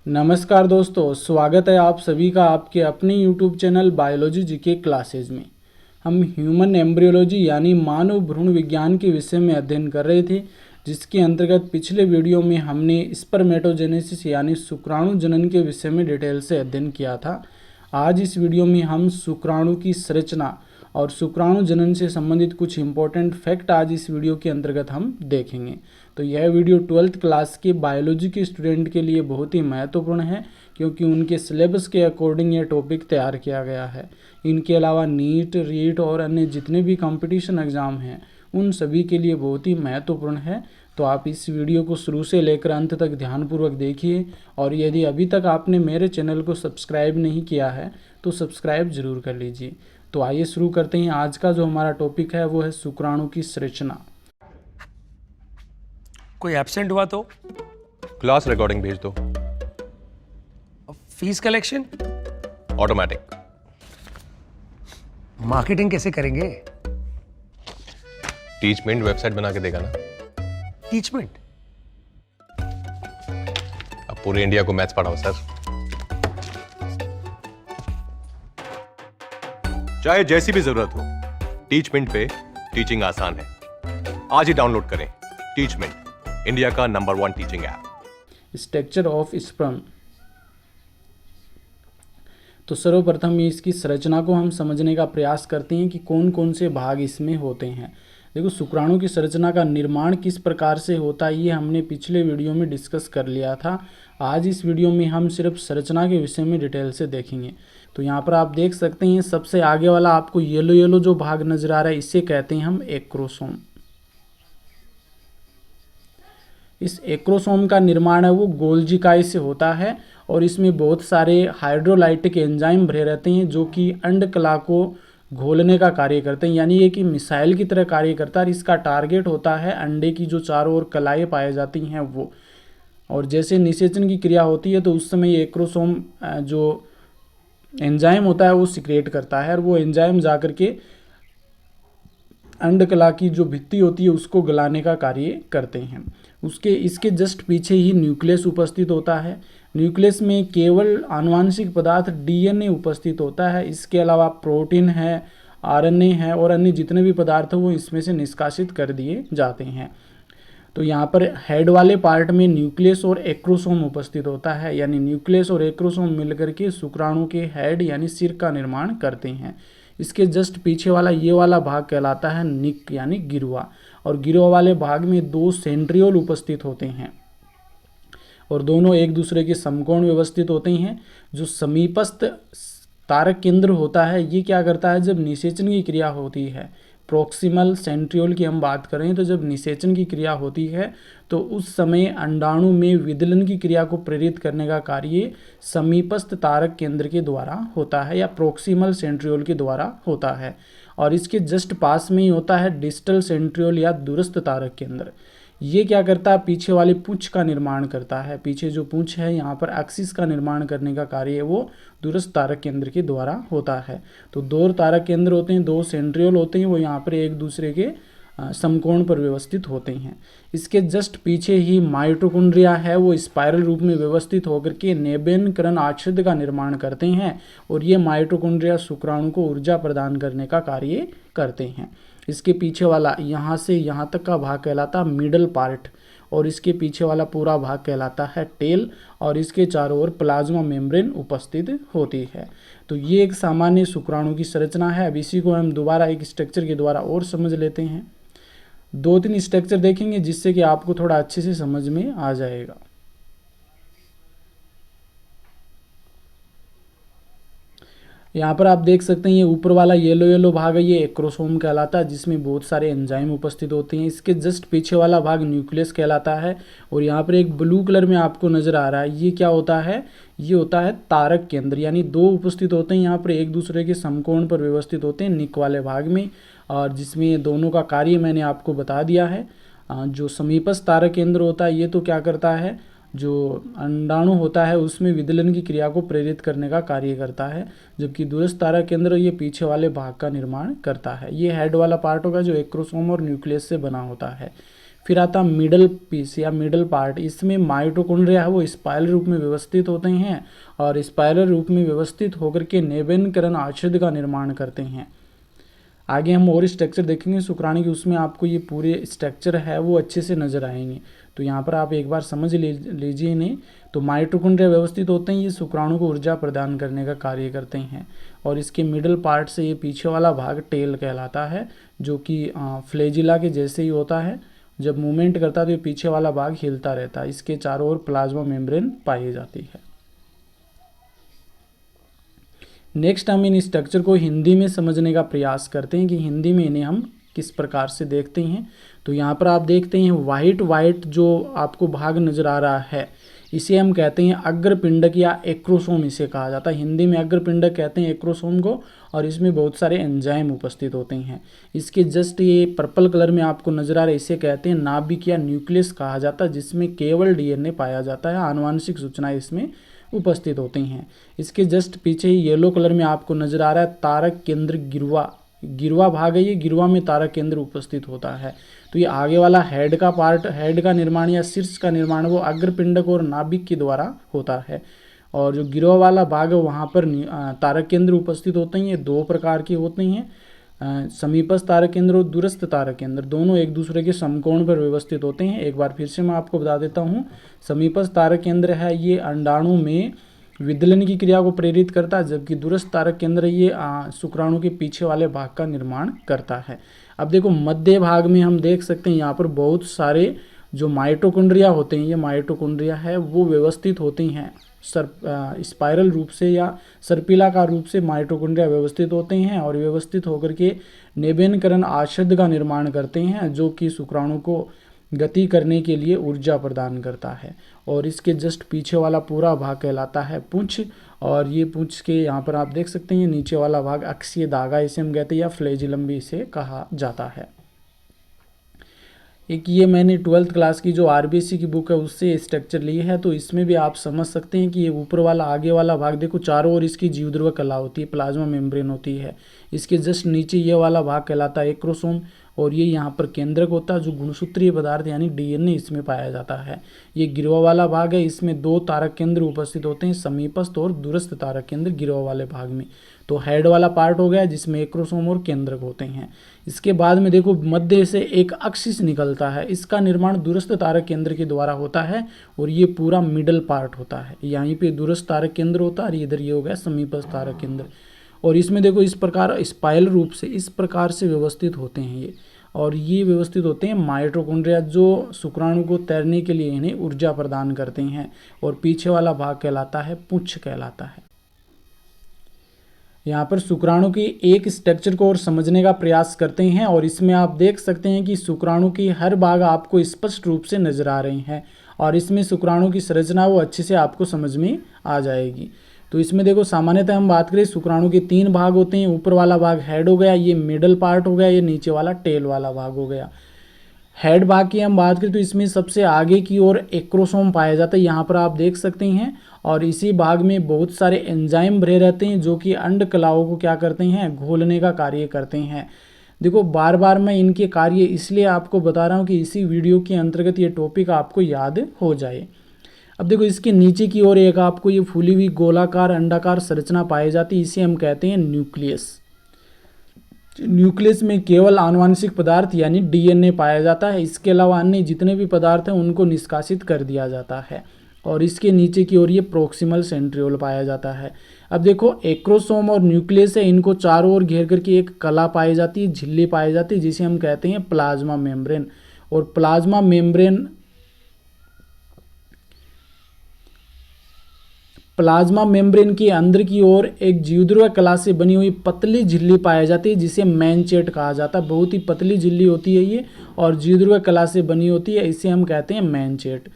नमस्कार दोस्तों, स्वागत है आप सभी का आपके अपने YouTube channel biology GK classes में। हम ह्यूमन एम्ब्रियोलॉजी यानी मानव भ्रूण विज्ञान के विषय में अध्ययन कर रहे थे, जिसके अंतर्गत पिछले वीडियो में हमने स्पर्मेटोजेनेसिस यानी शुक्राणु जनन के विषय में डिटेल से अध्ययन किया था। आज इस वीडियो में हम शुक्राणु की संरचना और शुक्राणु जनन से संबंधित कुछ इंपॉर्टेंट फैक्ट आज इस वीडियो के अंतर्गत हम देखेंगे। तो यह वीडियो 12th क्लास के बायोलॉजी के स्टूडेंट के लिए बहुत ही महत्वपूर्ण है, क्योंकि उनके सिलेबस के अकॉर्डिंग यह टॉपिक तैयार किया गया है। इनके अलावा नीट, रीट और अन्य जितने भी कंपटीशन एग्ज़ाम हैं उन सभी के लिए बहुत ही महत्वपूर्ण है। तो आप इस वीडियो को शुरू से लेकर अंत तक ध्यानपूर्वक देखिए, और यदि अभी तक आपने मेरे चैनल को सब्सक्राइब नहीं किया है तो सब्सक्राइब जरूर कर लीजिए। तो आइए शुरू करते हैं। आज का जो हमारा टॉपिक है वो है शुक्राणु की संरचना। कोई एब्सेंट हुआ तो क्लास रिकॉर्डिंग भेज दो। Fees collection automatic. मार्केटिंग कैसे करेंगे? टीचमेंट वेबसाइट बना के देगा ना। टीचमेंट? अब पूरे इंडिया को मैथ्स पढ़ाओ सर। चाहे जैसी भी जरूरत हो, टीचमेंट पे टीचिंग आसान है। आज ही डाउनलोड करें टीचमेंट, इंडिया का number 1 teaching app. Structure of sperm. तो सर्वप्रथम इसकी संरचना को हम समझने का प्रयास करते हैं कि कौन कौन से भाग इसमें होते हैं। देखो, शुक्राणु की संरचना का निर्माण किस प्रकार से होता है ये हमने पिछले वीडियो में डिस्कस कर लिया था। आज इस वीडियो में हम सिर्फ संरचना के विषय में डिटेल से देखेंगे। तो यहाँ पर आप देख सकते हैं, सबसे आगे वाला आपको येलो येलो जो भाग नजर आ रहा है, इसे कहते हैं हम एक्रोसोम। इस एक्रोसोम का निर्माण है वो गोल्जिकाई से होता है, और इसमें बहुत सारे हाइड्रोलाइटिक एंजाइम भरे रहते हैं जो कि अंडकला को घोलने का कार्य करते हैं, यानी ये कि मिसाइल की तरह कार्य करता है। और इसका टारगेट होता है अंडे की जो चारों ओर कलाएं पाई जाती हैं वो। और जैसे निषेचन की क्रिया होती है तो उस समय ये एक्रोसोम जो एंजाइम होता है वो सिक्रेट करता है, और वो एंजाइम जाकर के अंडकला की जो भित्ति होती है उसको गलाने का कार्य करते हैं। इसके जस्ट पीछे ही न्यूक्लियस उपस्थित होता है। न्यूक्लियस में केवल आनुवांशिक पदार्थ डीएनए उपस्थित होता है। इसके अलावा प्रोटीन है, आरएनए है और अन्य जितने भी पदार्थ हैं वो इसमें से निष्कासित कर दिए जाते हैं। तो यहाँ पर हेड वाले पार्ट में न्यूक्लियस और एक्रोसोम उपस्थित होता है, यानी न्यूक्लियस और एक्रोसोम मिलकर के शुक्राणु के हेड यानी सिर का निर्माण करते हैं। इसके जस्ट पीछे वाला ये वाला भाग कहलाता है निक यानी गिरवा, और गिरवा वाले भाग में 2 सेंट्रियोल उपस्थित होते हैं, और दोनों एक दूसरे के समकोण व्यवस्थित होते हैं। जो समीपस्थ तारक केंद्र होता है ये क्या करता है, जब निषेचन की क्रिया होती है, प्रोक्सिमल सेंट्रियोल की हम बात करें तो जब निषेचन की क्रिया होती है तो उस समय अंडाणु में विदलन की क्रिया को प्रेरित करने का कार्य समीपस्थ तारक केंद्र के द्वारा होता है या प्रोक्सिमल सेंट्रियोल के द्वारा होता है। और इसके जस्ट पास में ही होता है डिस्टल सेंट्रियोल या दूरस्थ तारक केंद्र। ये क्या करता है, पीछे वाली पूंछ का निर्माण करता है। पीछे जो पूंछ है यहाँ पर एक्सिस का निर्माण करने का कार्य वो दूरस्थ तारक केंद्र के द्वारा होता है। तो 2 तारक केंद्र होते हैं, 2 सेंट्रियोल होते हैं, वो यहाँ पर एक दूसरे के समकोण पर व्यवस्थित होते हैं। इसके जस्ट पीछे ही माइटोकॉन्ड्रिया है, वो स्पाइरल रूप में व्यवस्थित होकर के नेबेनकरण आच्छादित का निर्माण करते हैं, और ये माइटोकॉन्ड्रिया शुक्राणु को ऊर्जा प्रदान करने का कार्य करते हैं। इसके पीछे वाला यहाँ से यहाँ तक का भाग कहलाता है मिडल पार्ट, और इसके पीछे वाला पूरा भाग कहलाता है टेल, और इसके चारों ओर प्लाज्मा मेम्ब्रेन उपस्थित होती है। तो ये एक सामान्य शुक्राणु की संरचना है। अब इसी को हम दोबारा एक स्ट्रक्चर के द्वारा और समझ लेते हैं। 2-3 स्ट्रक्चर देखेंगे जिससे कि आपको थोड़ा अच्छे से समझ में आ जाएगा। यहाँ पर आप देख सकते हैं ये ऊपर वाला येलो येलो भाग है, ये एक्रोसोम कहलाता है, जिसमें बहुत सारे एंजाइम उपस्थित होते हैं। इसके जस्ट पीछे वाला भाग न्यूक्लियस कहलाता है, और यहाँ पर एक ब्लू कलर में आपको नजर आ रहा है, ये क्या होता है, ये होता है तारक केंद्र, यानी 2 उपस्थित होते हैं यहाँ पर एक दूसरे के समकोण पर व्यवस्थित होते हैं निक वाले भाग में, और जिसमें ये दोनों का कार्य मैंने आपको बता दिया है। जो समीपस्थ तारक केंद्र होता है ये तो क्या करता है, जो अंडाणु होता है उसमें विदलन की क्रिया को प्रेरित करने का कार्य करता है, जबकि दूरस्थ तारक केंद्र ये पीछे वाले भाग का निर्माण करता है। ये हेड वाला पार्ट होगा जो एक्रोसोम और न्यूक्लियस से बना होता है। फिर आता मिडल पीस या मिडल पार्ट, इसमें माइटोकॉन्ड्रिया है वो स्पाइरल रूप में व्यवस्थित होते हैं और स्पाइरल रूप में व्यवस्थित होकर के नवीकरण आच्छाद का निर्माण करते हैं। आगे हम और स्ट्रक्चर देखेंगे शुक्राणु की, उसमें आपको ये पूरे स्ट्रक्चर है वो अच्छे से नजर आएंगे। तो यहाँ पर आप एक बार समझ लीजिए इन्हें। तो माइटोकॉन्ड्रिया व्यवस्थित होते हैं, ये शुक्राणु को ऊर्जा प्रदान करने का कार्य करते हैं। और इसके मिडल पार्ट से ये पीछे वाला भाग टेल कहलाता है, जो कि फ्लैजिला के जैसे ही होता है। जब मूवमेंट करता है तो ये पीछे वाला भाग हिलता रहता है। इसके चारों ओर प्लाज्मा मेम्ब्रेन पाई जाती है। नेक्स्ट हम इन स्ट्रक्चर को हिंदी में समझने का प्रयास करते हैं कि हिंदी में इन्हें हम किस प्रकार से देखते हैं। तो यहाँ पर आप देखते हैं वाइट जो आपको भाग नजर आ रहा है, इसे हम कहते हैं अग्रपिंडक या एक्रोसोम इसे कहा जाता है। हिंदी में अग्रपिंडक कहते हैं एक्रोसोम को, और इसमें बहुत सारे एंजाइम उपस्थित होते हैं। इसके जस्ट ये पर्पल कलर में आपको नजर आ रहा है, इसे कहते हैं नाभिक या न्यूक्लियस कहा जाता है, जिसमें केवल डीएनए पाया जाता है। आनुवंशिक सूचनाएं इसमें उपस्थित होती हैं। इसके जस्ट पीछे ही येलो कलर में आपको नजर आ रहा है तारक केंद्र गिरवा भाग है, ये गिरवा में तारक केंद्र उपस्थित होता है। तो ये आगे वाला हेड का पार्ट, हेड का निर्माण या शीर्ष का निर्माण वो अग्रपिंडक और नाभिक के द्वारा होता है। और जो गिरवा वाला भाग है वहाँ पर तारक केंद्र उपस्थित होते हैं। ये दो प्रकार के होते हैं, समीपस्थ तारक केंद्र और दूरस्थ तारक केंद्र, दोनों एक दूसरे के समकोण पर व्यवस्थित होते हैं। एक बार फिर से मैं आपको बता देता हूँ। समीपस्थ तारक केंद्र है ये अंडाणु में विदलन की क्रिया को प्रेरित करता है, जबकि दूरस्थ तारक केंद्र ये शुक्राणु के पीछे वाले भाग का निर्माण करता है। अब देखो मध्य भाग में हम देख सकते हैं यहाँ पर बहुत सारे जो माइटोकॉन्ड्रिया होते हैं, ये माइटोकॉन्ड्रिया है वो व्यवस्थित होती हैं स्पाइरल रूप से या सर्पिलाकार रूप से माइटोकॉन्ड्रिया व्यवस्थित होते हैं और व्यवस्थित होकर के नवीकरण आच्छाद का निर्माण करते हैं, जो कि शुक्राणु को गति करने के लिए ऊर्जा प्रदान करता है। और इसके जस्ट पीछे वाला पूरा भाग कहलाता है पुंछ, और ये पुंछ के यहाँ पर आप देख सकते हैं नीचे वाला भाग अक्षीय धागा इसे हम कहते हैं, या फ्लैजिलम भी इसे कहा जाता है। एक ये मैंने 12th क्लास की जो आरबीसी की बुक है उससे स्ट्रक्चर ली है, तो इसमें भी आप समझ सकते हैं कि ये ऊपर वाला आगे वाला भाग देखो चारों ओर इसकी जीवध्रुव कला होती है, प्लाज्मा मेम्ब्रेन होती है। इसके जस्ट नीचे ये वाला भाग कहलाता है एक्रोसोम, और ये यहाँ पर केंद्रक होता है जो गुणसूत्रीय पदार्थ यानी डीएनए इसमें पाया जाता है। ये गिरवा वाला भाग है, इसमें दो तारक केंद्र उपस्थित होते हैं, समीपस्थ और दूरस्थ तारक केंद्र गिरवा वाले भाग में। तो हेड वाला पार्ट हो गया जिसमें एक्रोसोम और केंद्रक होते हैं। इसके बाद में देखो मध्य से एक अक्सिस निकलता है, इसका निर्माण दूरस्थ तारक केंद्र के द्वारा होता है, और ये पूरा मिडल पार्ट होता है। यहीं पे दूरस्थ तारक केंद्र होता है और इधर ये हो गया समीपस्थ तारक केंद्र। और इसमें देखो इस प्रकार स्पाइरल रूप से इस प्रकार से व्यवस्थित होते हैं ये, और ये व्यवस्थित होते हैं माइटोकॉन्ड्रिया जो शुक्राणु को तैरने के लिए इन्हें ऊर्जा प्रदान करते हैं। और पीछे वाला भाग कहलाता है पुंछ कहलाता है। यहाँ पर शुक्राणु की एक स्ट्रक्चर को और समझने का प्रयास करते हैं, और इसमें आप देख सकते हैं कि शुक्राणु की हर भाग आपको स्पष्ट रूप से नजर आ रही हैं, और इसमें शुक्राणु की संरचना वो अच्छे से आपको समझ में आ जाएगी। तो इसमें देखो सामान्यतः हम बात करें शुक्राणु के 3 भाग होते हैं। ऊपर वाला भाग हेड हो गया, ये मिडल पार्ट हो गया, ये नीचे वाला टेल वाला भाग हो गया। हेड भाग की हम बात करें तो इसमें सबसे आगे की ओर एक्रोसोम पाया जाता है, यहाँ पर आप देख सकते हैं। और इसी भाग में बहुत सारे एंजाइम भरे रहते हैं जो कि अंड कलाओं को क्या करते हैं, घोलने का कार्य करते हैं। देखो बार बार मैं इनके कार्य इसलिए आपको बता रहा हूँ कि इसी वीडियो के अंतर्गत ये टॉपिक आपको याद हो जाए। अब देखो इसके नीचे की ओर एक आपको ये फूली हुई गोलाकार अंडाकार संरचना पाई जाती है, इसे हम कहते हैं न्यूक्लियस। न्यूक्लियस में केवल आनुवंशिक पदार्थ यानी डीएनए पाया जाता है, इसके अलावा अन्य जितने भी पदार्थ हैं उनको निष्कासित कर दिया जाता है। और इसके नीचे की ओर ये प्रोक्सिमल सेंट्रियोल पाया जाता है। अब देखो एक्रोसोम और न्यूक्लियस है, इनको चारों ओर घेर करके एक कला पाई जाती है, झिल्ली पाई जाती है, जिसे हम कहते हैं प्लाज्मा मेम्ब्रेन। और प्लाज्मा मेम्ब्रेन के अंदर की ओर एक जीवध्रुव कला से बनी हुई पतली झिल्ली पाई जाती है, जिसे मैनचेट कहा जाता है। बहुत ही पतली झिल्ली होती है ये, और जीवध्रुव कला से बनी होती है, इसे हम कहते हैं मैनचेट।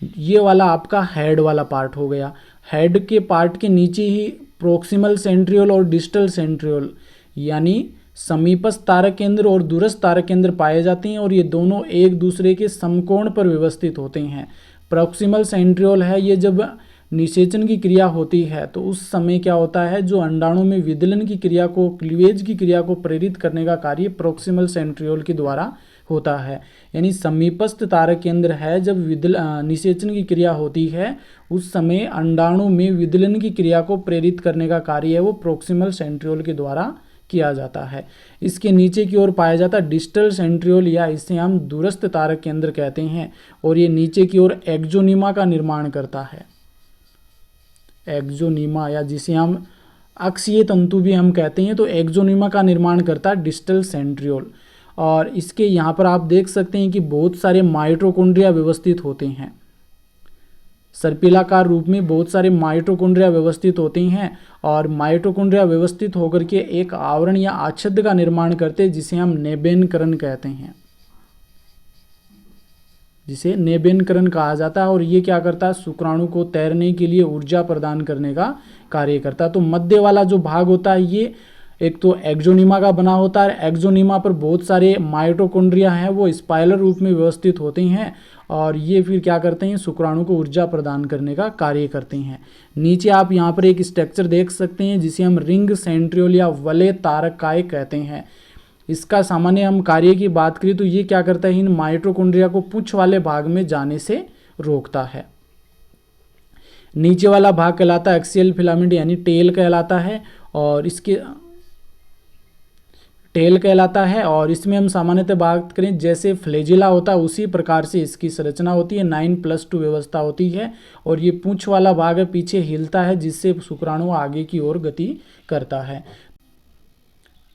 ये वाला आपका हेड वाला पार्ट हो गया। हेड के पार्ट के नीचे ही प्रोक्सिमल सेंट्रियोल और डिस्टल सेंट्रियोल यानी समीपस्थ तारक केंद्र और दूरस्थ तारक केंद्र पाए जाते हैं, और ये दोनों एक दूसरे के समकोण पर व्यवस्थित होते हैं। प्रोक्सिमल सेंट्रियोल है, ये जब निषेचन की क्रिया होती है तो उस समय क्या होता है, जो अंडाणु में विदलन की क्रिया को, क्लीवेज की क्रिया को प्रेरित करने का कार्य प्रोक्सिमल सेंट्रियोल के द्वारा होता है। यानी समीपस्थ तारक केंद्र है जब निषेचन की क्रिया होती है उस समय अंडाणु में विदलन की क्रिया को प्रेरित करने का कार्य है वो प्रोक्सिमल सेंट्रियोल के द्वारा किया जाता है। इसके नीचे की ओर पाया जाता डिस्टल सेंट्रियोल या इसे हम दूरस्थ तारक केंद्र कहते हैं और ये नीचे की ओर एक्सोनीमा का निर्माण करता है। एक्सोनीमा या जिसे हम अक्षीय तंतु भी हम कहते हैं, तो एक्सोनीमा का निर्माण करता है डिस्टल सेंट्रियोल। और इसके यहाँ पर आप देख सकते हैं कि बहुत सारे माइटोकॉन्ड्रिया व्यवस्थित होते हैं। सर्पिलाकार रूप में बहुत सारे माइटोकॉन्ड्रिया व्यवस्थित होते हैं और माइटोकॉन्ड्रिया व्यवस्थित होकर के एक आवरण या आच्छादन का निर्माण करते हैं जिसे हम नेबेनकरण कहते हैं, जिसे नेबेनकरण कहा जाता है। और ये क्या करता है, शुक्राणु को तैरने के लिए ऊर्जा प्रदान करने का कार्य करता है। तो मध्य वाला जो भाग होता है ये एक तो एक्सोनीमा का बना होता है। एक्सोनीमा पर बहुत सारे माइटोकॉन्ड्रिया हैं वो स्पाइरल रूप में व्यवस्थित होते हैं और ये फिर क्या करते हैं, शुक्राणु को ऊर्जा प्रदान करने का कार्य करते हैं। नीचे आप यहाँ पर एक स्ट्रक्चर देख सकते हैं जिसे हम रिंग सेंट्रियोल या वलय तारकाय कहते हैं। इसका सामान्य हम कार्य की बात करें तो ये क्या करता है, इन माइटोकॉन्ड्रिया को पुंछ वाले भाग में जाने से रोकता है। नीचे वाला भाग कहलाता है एक्सियल फिलामेंट यानी टेल कहलाता है और इसमें हम सामान्यतः बात करें जैसे फ्लैजिला होता है उसी प्रकार से इसकी संरचना होती है। 9+2 व्यवस्था होती है और ये पूंछ वाला भाग पीछे हिलता है जिससे शुक्राणु आगे की ओर गति करता है।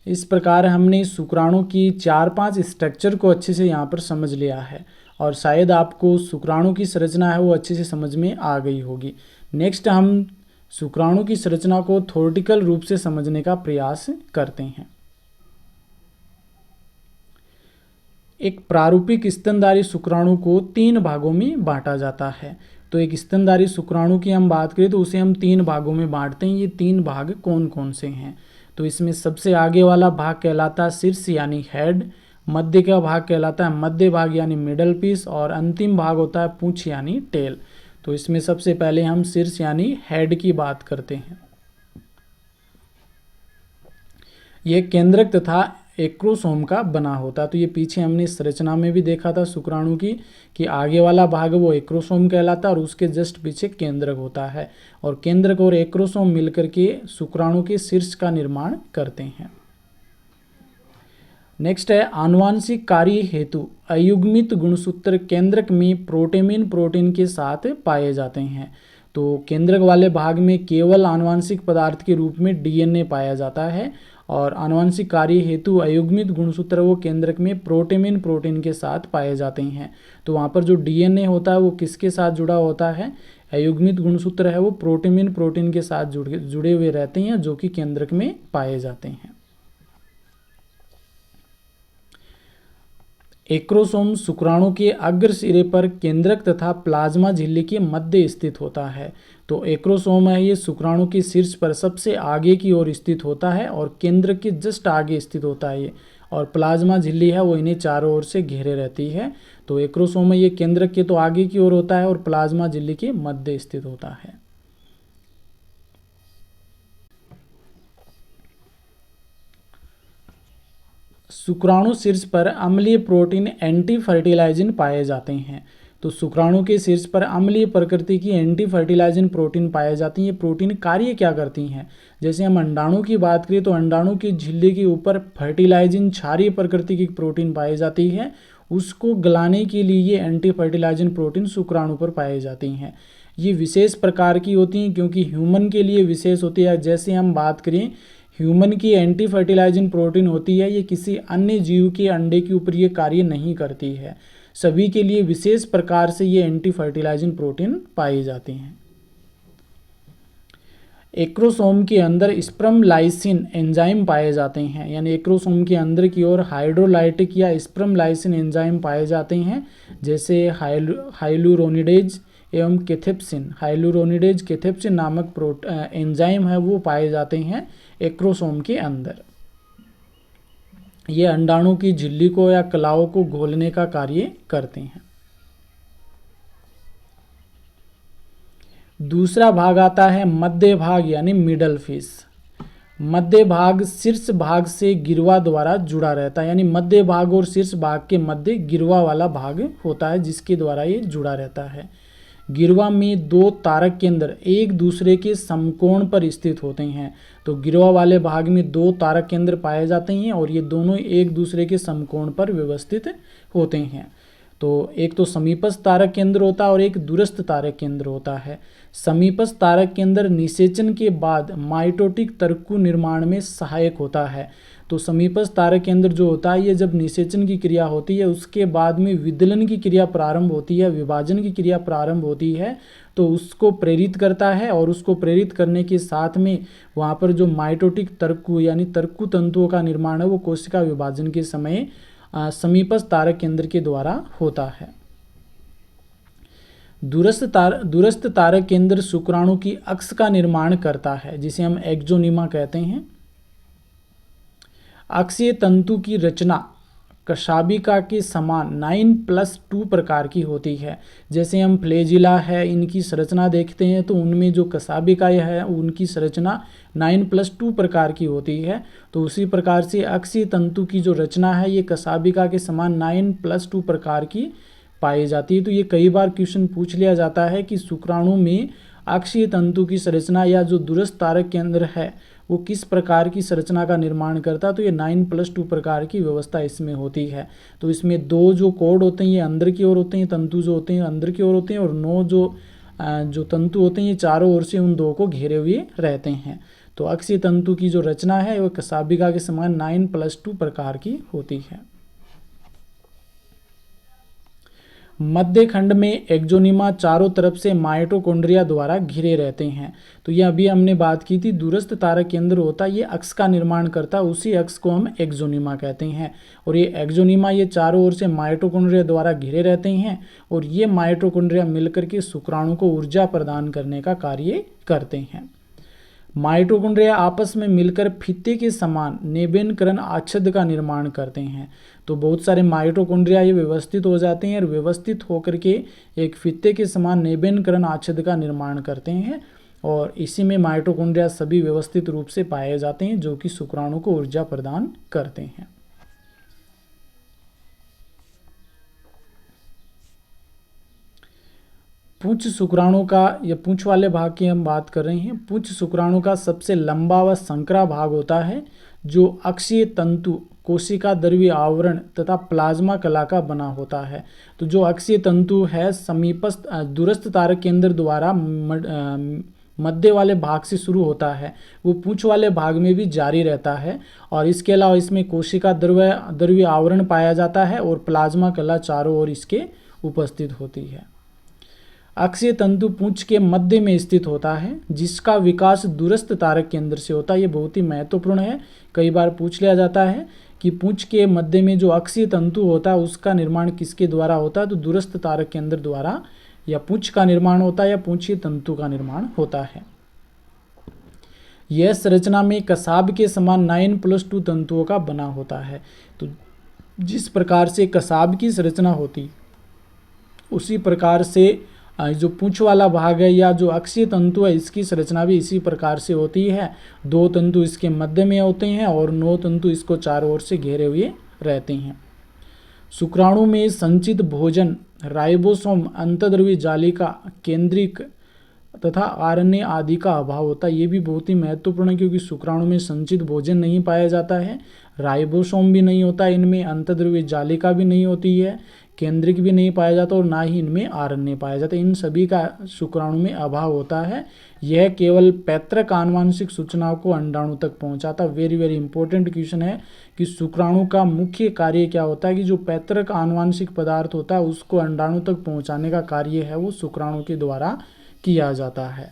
इस प्रकार हमने शुक्राणु की 4-5 स्ट्रक्चर को अच्छे से यहाँ पर समझ लिया है और शायद आपको शुक्राणु की संरचना है वो अच्छे से समझ में आ गई होगी। नेक्स्ट हम शुक्राणु की संरचना को थ्योरेटिकल रूप से समझने का प्रयास करते हैं। एक प्रारूपिक स्तनधारी शुक्राणु को 3 भागों में बांटा जाता है। तो एक स्तनधारी शुक्राणु की हम बात करें तो उसे हम 3 भागों में बांटते हैं। ये 3 भाग कौन कौन से हैं, तो इसमें सबसे आगे वाला भाग कहलाता है शीर्ष यानी हेड, मध्य का भाग कहलाता है मध्य भाग यानी मिडल पीस और अंतिम भाग होता है पूंछ यानी टेल। तो इसमें सबसे पहले हम शीर्ष यानी हेड की बात करते हैं। यह केंद्रक तथा एक्रोसोम का बना होता है। तो ये पीछे हमने संरचना में भी देखा था शुक्राणु की कि आगे वाला भाग वो एक्रोसोम कहलाता है और उसके जस्ट पीछे केंद्रक होता है और केंद्रक और एक्रोसोम मिलकर के शुक्राणु के शीर्ष का निर्माण करते हैं। नेक्स्ट है आनुवांशिक कार्य हेतु अयुग्मित गुणसूत्र केंद्रक में प्रोटेमिन प्रोटीन के साथ पाए जाते हैं। तो केंद्रक वाले भाग में केवल आनुवांशिक पदार्थ के रूप में डीएनए पाया जाता है और आनुवांशिक कार्य हेतु अयुग्मित गुणसूत्र वो केंद्रक में प्रोटेमिन प्रोटीन के साथ पाए जाते हैं। तो वहाँ पर जो डीएनए होता है वो किसके साथ जुड़ा होता है, अयुग्मित गुणसूत्र है वो प्रोटेमिन प्रोटीन के साथ जुड़े हुए रहते हैं जो कि केंद्रक में पाए जाते हैं। एक्रोसोम शुक्राणु के अग्र सिरे पर केंद्रक तथा प्लाज्मा झिल्ली के मध्य स्थित होता है। तो एक्रोसोम है ये शुक्राणु के शीर्ष पर सबसे आगे की ओर स्थित होता है और केंद्रक के जस्ट आगे स्थित होता है ये, और प्लाज्मा झिल्ली है वो इन्हें चारों ओर से घेरे रहती है। तो एक्रोसोम है ये केंद्रक के तो आगे की ओर होता है और प्लाज्मा झिल्ली के मध्य स्थित होता है। शुक्राणु शीर्ष पर अम्लीय प्रोटीन एंटी फर्टिलाइजिन पाए जाते हैं। तो शुक्राणु के शीर्ष पर अम्लीय प्रकृति की एंटी फर्टिलाइजिन प्रोटीन पाए जाती हैं। ये प्रोटीन कार्य क्या करती हैं, जैसे हम अंडाणु की बात करें तो अंडाणु की झिल्ली के ऊपर फर्टिलाइजिन क्षारीय प्रकृति की प्रोटीन पाई जाती है, उसको गलाने के लिए ये एंटी फर्टिलाइजिन प्रोटीन शुक्राणु पर पाई जाती हैं। ये विशेष प्रकार की होती हैं क्योंकि ह्यूमन के लिए विशेष होती है। जैसे हम बात करें ह्यूमन की एंटी फर्टिलाइजिंग प्रोटीन होती है, ये किसी अन्य जीव के अंडे के ऊपर ये कार्य नहीं करती है। सभी के लिए विशेष प्रकार से ये एंटी फर्टिलाइजिंग प्रोटीन पाई जाती हैं। एक्रोसोम के अंदर स्पर्म लाइसिन एंजाइम पाए जाते हैं, यानी एक्रोसोम के अंदर की ओर हाइड्रोलाइटिक या स्पर्म लाइसिन एंजाइम पाए जाते हैं, जैसे हाइलुरोनिडेज एवं कैथेप्सिन। हाइलुरोनिडेज कैथेप्सिन नामक एंजाइम है वो पाए जाते हैं एक्रोसोम के अंदर। ये अंडाणु की झिल्ली को या कलाओं को घोलने का कार्य करते हैं। दूसरा भाग आता है मध्य भाग यानी मिडल फेस। मध्य भाग शीर्ष भाग से गिरवा द्वारा जुड़ा रहता है, यानी मध्य भाग और शीर्ष भाग के मध्य गिरवा वाला भाग होता है जिसके द्वारा ये जुड़ा रहता है। गिरवा में दो तारक केंद्र एक दूसरे के समकोण पर स्थित होते हैं। तो गिरवा वाले भाग में दो तारक केंद्र पाए जाते हैं और ये दोनों एक दूसरे के समकोण पर व्यवस्थित होते हैं। तो एक तो समीपस्थ तारक केंद्र होता है और एक दूरस्थ तारक केंद्र होता है। समीपस्थ तारक केंद्र निषेचन के बाद माइटोटिक तर्कु निर्माण में सहायक होता है। तो समीपस्थ तारक केंद्र जो होता है ये जब निषेचन की क्रिया होती है उसके बाद में विदलन की क्रिया प्रारंभ होती है, विभाजन की क्रिया प्रारंभ होती है, तो उसको प्रेरित करता है और उसको प्रेरित करने के साथ में वहाँ पर जो माइटोटिक तर्कु यानी तर्कु तंतुओं का निर्माण है वो कोशिका विभाजन के समय समीपस्थ तारक केंद्र के द्वारा होता है। दूरस्थ तारक केंद्र शुक्राणु की अक्ष का निर्माण करता है जिसे हम एक्सोनिमा कहते हैं। अक्षीय तंतु की रचना कशाबिका के समान 9+2 प्रकार की होती है। जैसे हम फ्लैजिला है इनकी संरचना देखते हैं तो उनमें जो कशाबिका है उनकी संरचना 9+2 प्रकार की होती है। तो उसी प्रकार से अक्षीय तंतु की जो रचना है ये कशाबिका के समान 9+2 प्रकार की पाई जाती है। तो ये कई बार क्वेश्चन पूछ लिया जाता है कि शुक्राणु में अक्षीय तंतु की संरचना या जो दूरस्थ तारक केंद्र है वो किस प्रकार की संरचना का निर्माण करता है। तो ये 9+2 प्रकार की व्यवस्था इसमें होती है। तो इसमें दो जो कोड होते हैं ये अंदर की ओर होते हैं, तंतु जो होते हैं अंदर की ओर होते हैं, और 9 जो तंतु होते हैं ये चारों ओर से उन दो को घेरे हुए रहते हैं। तो अक्षीय तंतु की जो रचना है वो कशाबिका के समान 9+2 प्रकार की होती है। मध्य खंड में एक्सोनिमा चारों तरफ से माइटोकॉन्ड्रिया द्वारा घिरे रहते हैं। तो ये अभी हमने बात की थी, दूरस्थ तारक केंद्र होता है ये अक्ष का निर्माण करता है, उसी अक्ष को हम एक्सोनिमा कहते हैं। और ये एक्सोनिमा ये चारों ओर से माइटोकॉन्ड्रिया द्वारा घिरे रहते हैं और ये माइटोकॉन्ड्रिया मिलकर के शुक्राणु को ऊर्जा प्रदान करने का कार्य करते हैं। माइटोकॉन्ड्रिया आपस में मिलकर फीते के समान नेबेनकरण आच्छद का निर्माण करते हैं। तो बहुत सारे माइटोकॉन्ड्रिया ये व्यवस्थित हो जाते हैं और व्यवस्थित होकर के एक फीते के समान नेबेनकरण आच्छद का निर्माण करते हैं और इसी में माइटोकॉन्ड्रिया सभी व्यवस्थित रूप से पाए जाते हैं जो कि शुक्राणु को ऊर्जा प्रदान करते हैं। पुंछ शुक्राणु का या पुंछ वाले भाग की हम बात कर रहे हैं। पुंछ शुक्राणु का सबसे लंबा व संकरा भाग होता है जो अक्षीय तंतु, कोशिका द्रव्य आवरण तथा प्लाज्मा कला का बना होता है। तो जो अक्षीय तंतु है समीपस्थ दूरस्थ तारक केंद्र द्वारा मध्य वाले भाग से शुरू होता है वो पूंछ वाले भाग में भी जारी रहता है और इसके अलावा इसमें कोशिका द्रव्य आवरण पाया जाता है और प्लाज्मा कला चारों ओर इसके उपस्थित होती है। अक्षीय तंतु पूंछ के मध्य में स्थित होता है जिसका विकास दूरस्थ तारक केंद्र से होता है। ये बहुत ही महत्वपूर्ण है, कई बार पूछ लिया जाता है कि पूंछ के मध्य में जो अक्षीय तंतु होता है उसका निर्माण किसके द्वारा होता है। तो दूरस्थ तारक केंद्र द्वारा या पूंछ का निर्माण होता है या पूंछीय तंतु का निर्माण होता है। यह संरचना में कसाब के समान 9+2 तंतुओं का बना होता है। तो जिस प्रकार से कसाब की संरचना होती उसी प्रकार से जो पूंछ वाला भाग है या जो अक्षीय तंतु है इसकी संरचना भी इसी प्रकार से होती है। 2 तंतु इसके मध्य में होते हैं और 9 तंतु इसको चारों ओर से घेरे हुए रहते हैं। शुक्राणु में संचित भोजन राइबोसोम, अंतर्द्रव्य जालिका, केंद्रिक तथा आरएनए आदि का अभाव होता है। ये भी बहुत ही महत्वपूर्ण है क्योंकि शुक्राणु में संचित भोजन नहीं पाया जाता है, राइबोसोम भी नहीं होता इनमें, अंतर्द्रव्य जालिका भी नहीं होती है, केंद्रिक भी नहीं पाया जाता और ना ही इनमें आरएनए पाया जाता है। इन सभी का शुक्राणु में अभाव होता है। यह केवल पैतृक आनुवांशिक सूचनाओं को अंडाणु तक पहुंचाता। वेरी वेरी इंपॉर्टेंट क्वेश्चन है कि शुक्राणु का मुख्य कार्य क्या होता है कि जो पैतृक आनुवांशिक पदार्थ होता है उसको अंडाणु तक पहुंचाने का कार्य है वो शुक्राणु के द्वारा किया जाता है।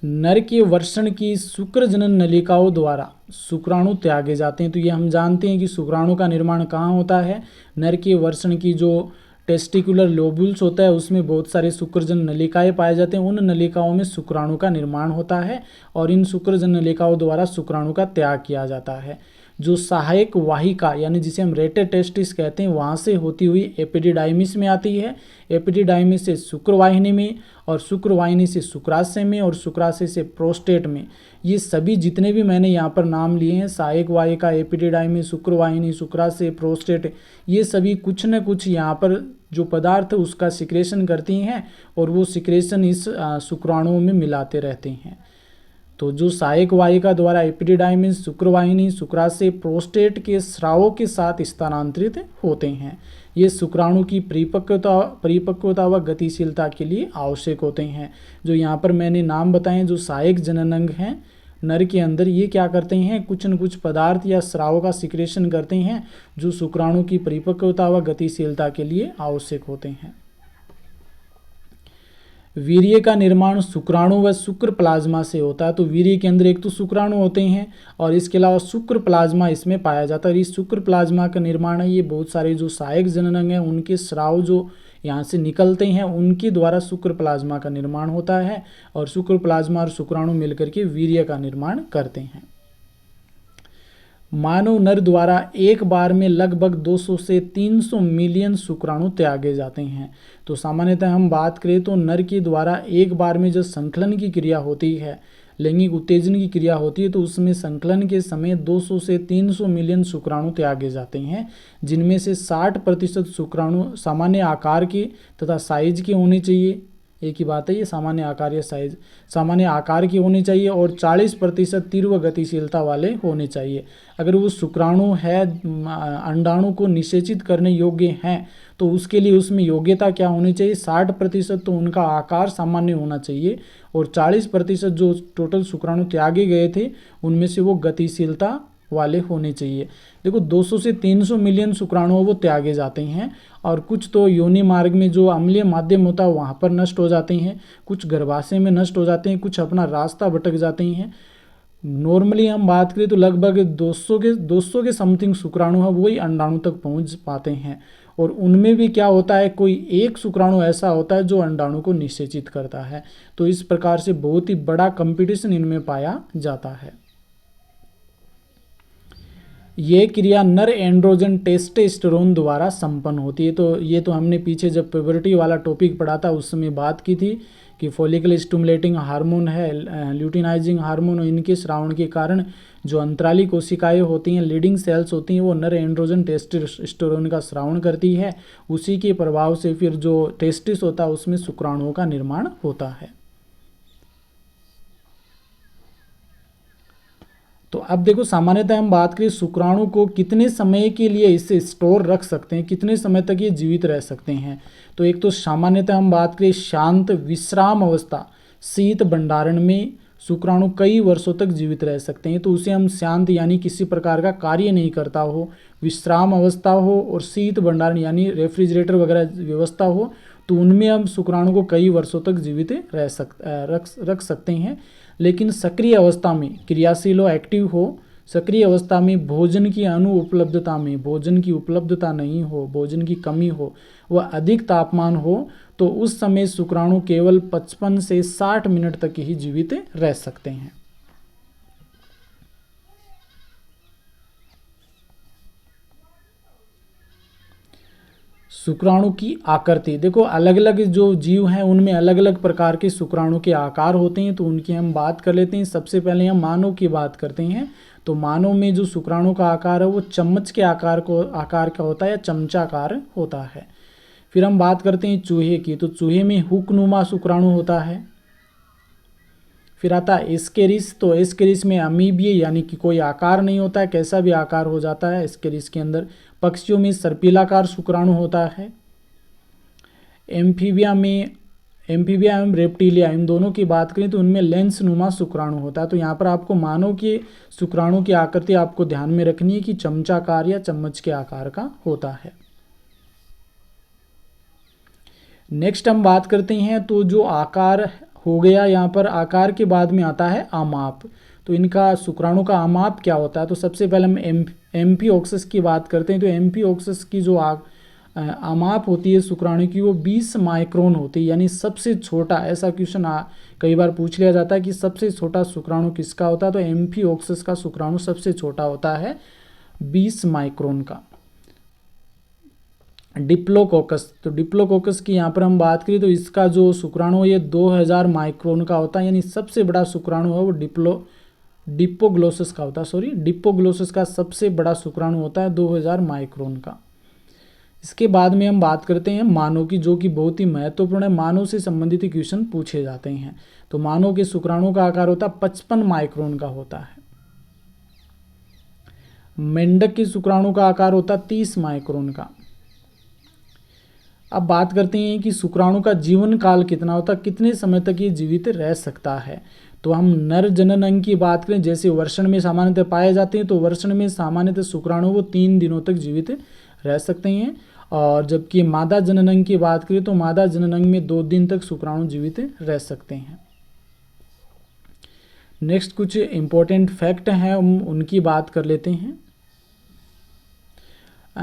नर के वर्षण की शुक्र जनन नलिकाओं द्वारा शुक्राणु त्यागे जाते हैं। तो ये हम जानते हैं कि शुक्राणु का निर्माण कहाँ होता है। नर के वर्षण की जो टेस्टिकुलर लोब्यूल्स होता है उसमें बहुत सारे शुक्रजन नलिकाएं पाए जाते हैं। उन नलिकाओं में शुक्राणु का निर्माण होता है और इन शुक्रजन नलिकाओं द्वारा शुक्राणु का त्याग किया जाता है। जो सहायक वाहिका यानी जिसे हम रेटर टेस्टिस कहते हैं वहाँ से होती हुई एपिडिडाइमिस में आती है, एपिडिडाइमिस से शुक्रवाहिनी में, और शुक्रवाहिनी से शुक्राशय में, और शुक्राशय से प्रोस्टेट में। ये सभी जितने भी मैंने यहाँ पर नाम लिए हैं, सहायक वाहिका, एपिडिडाइमिस, शुक्रवाहिनी, शुक्राशय, प्रोस्टेट, ये सभी कुछ न कुछ यहाँ पर जो पदार्थ उसका सिक्रेशन करती हैं और वो सिक्रेशन इस शुक्राणुओं में मिलाते रहते हैं। तो जो सहायक वाहिका द्वारा एपिडिडाइमिस, शुक्रवाहिनी, शुक्राशय, प्रोस्टेट के स्रावों के साथ स्थानांतरित होते हैं। ये शुक्राणु की परिपक्वता व गतिशीलता के लिए आवश्यक होते हैं। जो यहाँ पर मैंने नाम बताए, जो सहायक जननांग हैं नर के अंदर, ये क्या करते हैं, कुछ न कुछ पदार्थ या स्राव का सिक्रेशन करते हैं जो शुक्राणु की परिपक्वता व गतिशीलता के लिए आवश्यक होते हैं। वीर्य का निर्माण शुक्राणु व शुक्र प्लाज्मा से होता है। तो वीर्य के अंदर एक तो शुक्राणु होते हैं और इसके अलावा शुक्र प्लाज्मा इसमें पाया जाता है। इस शुक्र प्लाज्मा का निर्माण है, ये बहुत सारे जो सहायक जननांग हैं उनके स्राव जो यहाँ से निकलते हैं उनके द्वारा शुक्र प्लाज्मा का निर्माण होता है, और शुक्र प्लाज्मा और शुक्राणु मिलकर के वीर्य का निर्माण करते हैं। मानव नर द्वारा एक बार में लगभग 200 से 300 मिलियन शुक्राणु त्यागे जाते हैं। तो सामान्यतः हम बात करें तो नर के द्वारा एक बार में जब संकलन की क्रिया होती है, लैंगिक उत्तेजन की क्रिया होती है, तो उसमें संकलन के समय 200 से 300 मिलियन शुक्राणु त्यागे जाते हैं, जिनमें से 60% शुक्राणु सामान्य आकार के तथा साइज के होने चाहिए। एक ही बात है ये, सामान्य आकार या साइज, सामान्य आकार के होने चाहिए, और 40% तीव्र गतिशीलता वाले होने चाहिए। अगर वो शुक्राणु है अंडाणु को निषेचित करने योग्य हैं तो उसके लिए उसमें योग्यता क्या होनी चाहिए, 60% तो उनका आकार सामान्य होना चाहिए, और 40% जो टोटल शुक्राणु त्यागे गए थे उनमें से वो गतिशीलता वाले होने चाहिए। देखो 200 से 300 मिलियन शुक्राणु वो त्यागे जाते हैं, और कुछ तो योनि मार्ग में जो अम्लीय माध्यम होता है वहाँ पर नष्ट हो जाते हैं, कुछ गर्भाशय में नष्ट हो जाते हैं, कुछ अपना रास्ता भटक जाते हैं। नॉर्मली हम बात करें तो लगभग 200 के समथिंग शुक्राणु है वही अंडाणु तक पहुँच पाते हैं, और उनमें भी क्या होता है, कोई एक शुक्राणु ऐसा होता है जो अंडाणु को निषेचित करता है। तो इस प्रकार से बहुत ही बड़ा कंपटीशन इनमें पाया जाता है। ये क्रिया नर एंड्रोजन टेस्टोस्टेरोन द्वारा संपन्न होती है। तो ये तो हमने पीछे जब प्यूबर्टी वाला टॉपिक पढ़ा था उस समय बात की थी कि फॉलिकल स्टिमुलेटिंग हार्मोन है, ल्यूटिनाइजिंग हार्मोन, इनके स्रावण के कारण जो अंतराली कोशिकाएं होती हैं, लीडिंग सेल्स होती हैं, वो नर एंड्रोजन टेस्टोस्टेरोन का स्रावण करती है। उसी के प्रभाव से फिर जो टेस्टिस होता है उसमें शुक्राणुओं का निर्माण होता है। तो अब देखो सामान्यतः हम बात करें शुक्राणु को कितने समय के लिए इसे स्टोर रख सकते हैं, कितने समय तक ये जीवित रह सकते हैं। तो एक तो सामान्यतः हम बात करें शांत विश्राम अवस्था, शीत भंडारण में शुक्राणु कई वर्षों तक जीवित रह सकते हैं। तो उसे हम शांत यानी किसी प्रकार का कार्य नहीं करता हो, विश्राम अवस्था हो, और शीत भंडारण यानी रेफ्रिजरेटर वगैरह व्यवस्था हो, तो उनमें हम शुक्राणु को कई वर्षों तक जीवित रख सकते हैं। लेकिन सक्रिय अवस्था में क्रियाशील हो, एक्टिव हो, सक्रिय अवस्था में भोजन की अनुपलब्धता में, भोजन की उपलब्धता नहीं हो, भोजन की कमी हो, वह अधिक तापमान हो, तो उस समय शुक्राणु केवल 55 से 60 मिनट तक ही जीवित रह सकते हैं। शुक्राणु की आकृति, देखो अलग अलग जो जीव हैं उनमें अलग अलग प्रकार के शुक्राणु के आकार होते हैं, तो उनकी हम बात कर लेते हैं। सबसे पहले हम मानव की बात करते हैं। तो मानव में जो शुक्राणु का आकार है वो चम्मच के आकार का होता है या चमचाकार होता है। फिर हम बात करते हैं चूहे की। तो चूहे में हुकनुमा शुक्राणु होता है। फिर आता है एस्केरिस। तो एस्केरिस में अमीबिये यानी कि कोई आकार नहीं होता है, कैसा भी आकार हो जाता है एस्केरिस के अंदर। पक्षियों में सर्पिलाकार शुक्राणु होता है। एम्फीबिया एवं रेप्टिलिया, इन दोनों की बात करें तो उनमें लेंस नुमा शुक्राणु होता है। तो यहाँ पर आपको मानव के शुक्राणु की आकृति आपको ध्यान में रखनी है कि चमचाकार या चम्मच के आकार का होता है। नेक्स्ट हम बात करते हैं तो जो आकार हो गया, यहाँ पर आकार के बाद में आता है आमाप। तो इनका शुक्राणु का आमाप क्या होता है। तो सबसे पहले हम एम्फिओक्सस की बात करते हैं। तो एम्फिओक्सस की जो आमाप होती है शुक्राणु की वो 20 माइक्रोन होती है, यानी सबसे छोटा। ऐसा क्वेश्चन कई बार पूछ लिया जाता है कि सबसे छोटा शुक्राणु किसका होता है। तो एम्फिओक्सस का शुक्राणु सबसे छोटा होता है। 20 माइक्रोन का। डिप्लोकोकस, तो डिप्लोकोकस की यहाँ पर हम बात करें तो इसका जो शुक्राणु है ये 2000 माइक्रोन का होता है, यानी सबसे बड़ा शुक्राणु है वो डिप्लोग्लोसस का होता है, डिप्लोग्लोसस का सबसे बड़ा शुक्राणु होता है 2000 माइक्रोन का। इसके बाद में हम बात करते हैं मानव की, जो कि बहुत ही महत्वपूर्ण है, मानव से संबंधित क्वेश्चन पूछे जाते हैं। तो मानव के शुक्राणु का आकार होता है 55 माइक्रोन का होता है। मेंढक के शुक्राणु का आकार होता है 30 माइक्रोन का। अब बात करते हैं कि शुक्राणु का जीवन काल कितना होता है, कितने समय तक ये जीवित रह सकता है। तो हम नर जनन अंग की बात करें, जैसे वर्षण में सामान्यतः पाए जाते हैं, तो वर्षण में सामान्यतः शुक्राणु वो 3 दिनों तक जीवित रह सकते हैं। और जबकि मादा जनन अंग की बात करें तो मादा जनन अंग में 2 दिन तक शुक्राणु जीवित रह सकते हैं। नेक्स्ट कुछ इंपॉर्टेंट फैक्ट हैं, हम उनकी बात कर लेते हैं।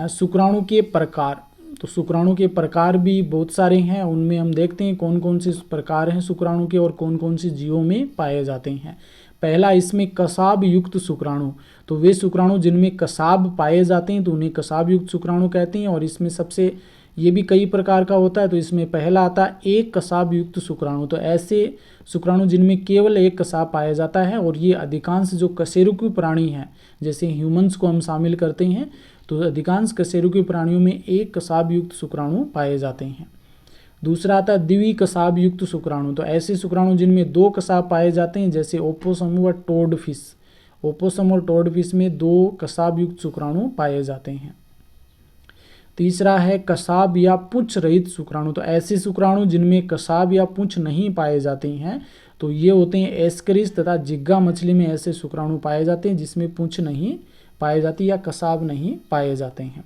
शुक्राणु के प्रकार, तो शुक्राणु के प्रकार भी बहुत सारे हैं, उनमें हम देखते हैं कौन कौन से प्रकार हैं शुक्राणु के और कौन कौन से जीवों में पाए जाते हैं। पहला इसमें कसाब युक्त शुक्राणु, तो वे शुक्राणु जिनमें कसाब पाए जाते हैं तो उन्हें कसाब युक्त शुक्राणु कहते हैं। और इसमें सबसे ये भी कई प्रकार का होता है, तो इसमें पहला आता है एक कसाब युक्त शुक्राणु, तो ऐसे शुक्राणु जिनमें केवल एक कसाब पाया जाता है। और ये अधिकांश जो कशेरुकी प्राणी हैं, जैसे ह्यूमंस को हम शामिल करते हैं, तो अधिकांश कशेरुकी प्राणियों में एक कसाब युक्त शुक्राणु पाए जाते हैं। दूसरा आता है द्वि कसाब युक्त शुक्राणु, तो ऐसे शुक्राणु जिनमें 2 कसाब पाए जाते हैं, जैसे ओपोसम व टोड फिश। ओपोसम और टोड फिश में 2 कसाब युक्त शुक्राणु पाए जाते हैं। तीसरा है कसाब या पुंछ रहित शुक्राणु, तो ऐसे शुक्राणु जिनमें कसाब या पुंछ नहीं पाए जाते हैं, तो ये होते हैं एस्करिस तथा जिग्गा मछली में ऐसे शुक्राणु पाए जाते हैं जिसमें पुंछ नहीं पाए जाती या कसाब नहीं पाए जाते हैं।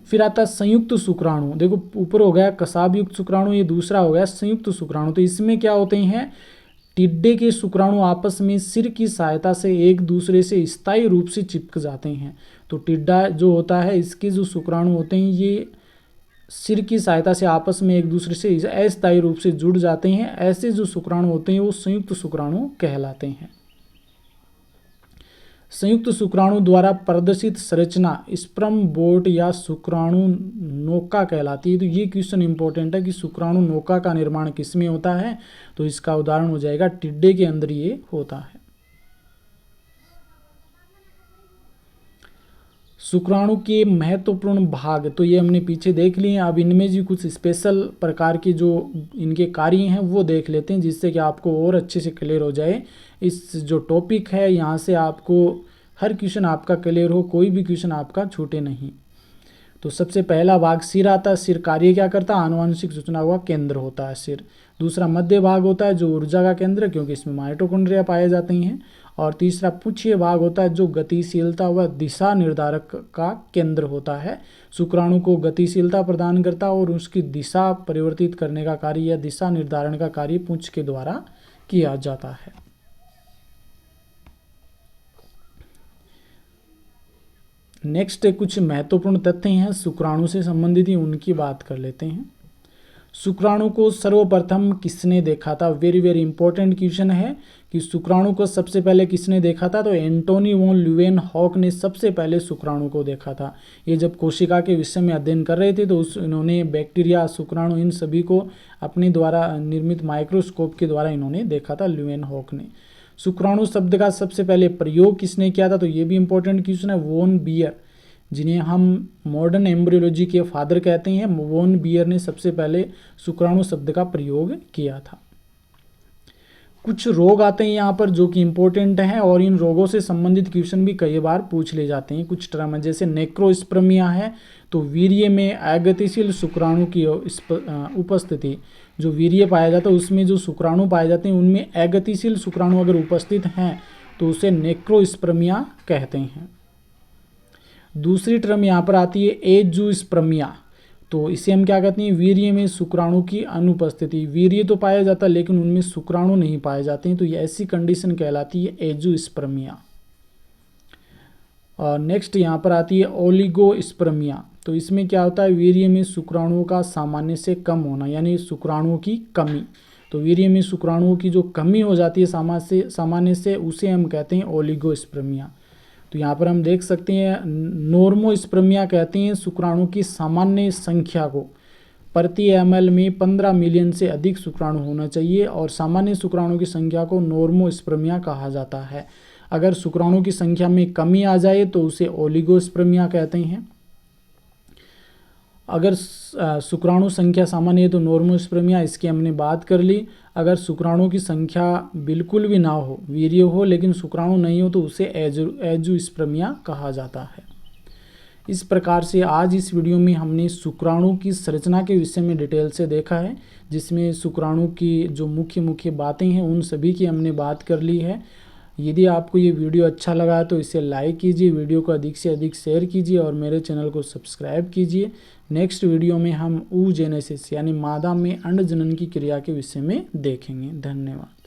फिर आता है संयुक्त शुक्राणु, देखो ऊपर हो गया कसाब युक्त शुक्राणु, ये दूसरा हो गया संयुक्त शुक्राणु। तो इसमें क्या होते हैं, टिड्डे के शुक्राणु आपस में सिर की सहायता से एक दूसरे से स्थायी रूप से चिपक जाते हैं। तो टिड्डा जो होता है, इसके जो शुक्राणु होते हैं ये सिर की सहायता से आपस में एक दूसरे से अस्थायी रूप से जुड़ जाते हैं। ऐसे जो शुक्राणु होते हैं वो संयुक्त शुक्राणु कहलाते हैं। संयुक्त शुक्राणु द्वारा प्रदर्शित संरचना स्पर्म बोट या शुक्राणु नौका कहलाती है। तो ये क्वेश्चन इंपॉर्टेंट है कि शुक्राणु नौका का निर्माण किसमें होता है, तो इसका उदाहरण हो जाएगा टिड्डे के अंदर ये होता है। शुक्राणु के महत्वपूर्ण भाग, तो ये हमने पीछे देख लिए। अब इनमें भी कुछ स्पेशल प्रकार के जो इनके कार्य हैं वो देख लेते हैं, जिससे कि आपको और अच्छे से क्लियर हो जाए। इस जो टॉपिक है यहाँ से आपको हर क्वेश्चन आपका क्लियर हो, कोई भी क्वेश्चन आपका छूटे नहीं। तो सबसे पहला भाग सिर आता है। सिर कार्य क्या करता है, आनुवंशिक सूचना का केंद्र होता है सिर। दूसरा मध्य भाग होता है जो ऊर्जा का केंद्र है, क्योंकि इसमें माइटोकॉन्ड्रिया पाए जाते हैं। और तीसरा पुच्छीय भाग होता है जो गतिशीलता व दिशा निर्धारक का केंद्र होता है। शुक्राणु को गतिशीलता प्रदान करता है और उसकी दिशा परिवर्तित करने का कार्य या दिशा निर्धारण का कार्य पुंछ के द्वारा किया जाता है। नेक्स्ट कुछ महत्वपूर्ण तथ्य हैं शुक्राणु से संबंधित ही, उनकी बात कर लेते हैं। शुक्राणु को सर्वप्रथम किसने देखा था, वेरी वेरी इंपॉर्टेंट क्वेश्चन है कि शुक्राणु को सबसे पहले किसने देखा था, तो एंटोनी वॉन ल्यूवेनहॉक ने सबसे पहले शुक्राणु को देखा था। ये जब कोशिका के विषय में अध्ययन कर रहे थे तो इन्होंने बैक्टीरिया, शुक्राणु, इन सभी को अपने द्वारा निर्मित माइक्रोस्कोप के द्वारा इन्होंने देखा था ल्यूवेनहॉक ने। शुक्राणु शब्द का सबसे पहले प्रयोग किसने किया था, तो ये भी इंपॉर्टेंट क्वेश्चन है। वॉन बियर, जिन्हें हम मॉडर्न एम्ब्रियोलॉजी के फादर कहते हैं, वॉन बियर ने सबसे पहले शुक्राणु शब्द का प्रयोग किया था। कुछ रोग आते हैं यहाँ पर जो कि इंपॉर्टेंट हैं और इन रोगों से संबंधित क्वेश्चन भी कई बार पूछ ले जाते हैं। कुछ टर्म है जैसे नेक्रोस्पर्मिया है, तो वीर्य में अगतिशील शुक्राणु की उपस्थिति, जो वीर्य पाया जाता है उसमें जो शुक्राणु पाए जाते हैं उनमें अगतिशील शुक्राणु अगर उपस्थित हैं तो उसे नेक्रोस्पर्मिया कहते हैं। दूसरी टर्म यहाँ पर आती है एजूस्पर्मिया, तो इसे हम क्या कहते हैं, वीर्य में शुक्राणु की अनुपस्थिति। वीर्य तो पाया जाता है लेकिन उनमें शुक्राणु नहीं पाए जाते हैं, तो ये ऐसी कंडीशन कहलाती है एजूस्पर्मिया। और नेक्स्ट यहाँ पर आती है ओलिगोस्पर्मिया, तो इसमें क्या होता है, वीर्य में शुक्राणुओं का सामान्य से कम होना, यानी शुक्राणुओं की कमी। तो वीर्य में शुक्राणुओं की जो कमी हो जाती है सामान्य से, उसे हम कहते हैं ओलिगोस्पर्मिया। तो यहाँ पर हम देख सकते हैं नॉर्मोस्पर्मिया कहते हैं शुक्राणु की सामान्य संख्या को। प्रति ml में 15 मिलियन से अधिक शुक्राणु होना चाहिए और सामान्य शुक्राणु की संख्या को नॉर्मोस्पर्मिया कहा जाता है। अगर शुक्राणु की संख्या में कमी आ जाए तो उसे ओलिगोस्पर्मिया कहते हैं। अगर शुक्राणु संख्या सामान्य है तो नॉर्मोस्पर्मिया, इसकी हमने बात कर ली। अगर शुक्राणु की संख्या बिल्कुल भी ना हो, वीर्य हो लेकिन शुक्राणु नहीं हो, तो उसे एजोस्पर्मिया कहा जाता है। इस प्रकार से आज इस वीडियो में हमने शुक्राणु की संरचना के विषय में डिटेल से देखा है, जिसमें शुक्राणु की जो मुख्य बातें हैं उन सभी की हमने बात कर ली है। यदि आपको ये वीडियो अच्छा लगा तो इसे लाइक कीजिए, वीडियो को अधिक से अधिक शेयर कीजिए और मेरे चैनल को सब्सक्राइब कीजिए। नेक्स्ट वीडियो में हम oogenesis यानी मादा में अंड जनन की क्रिया के विषय में देखेंगे। धन्यवाद।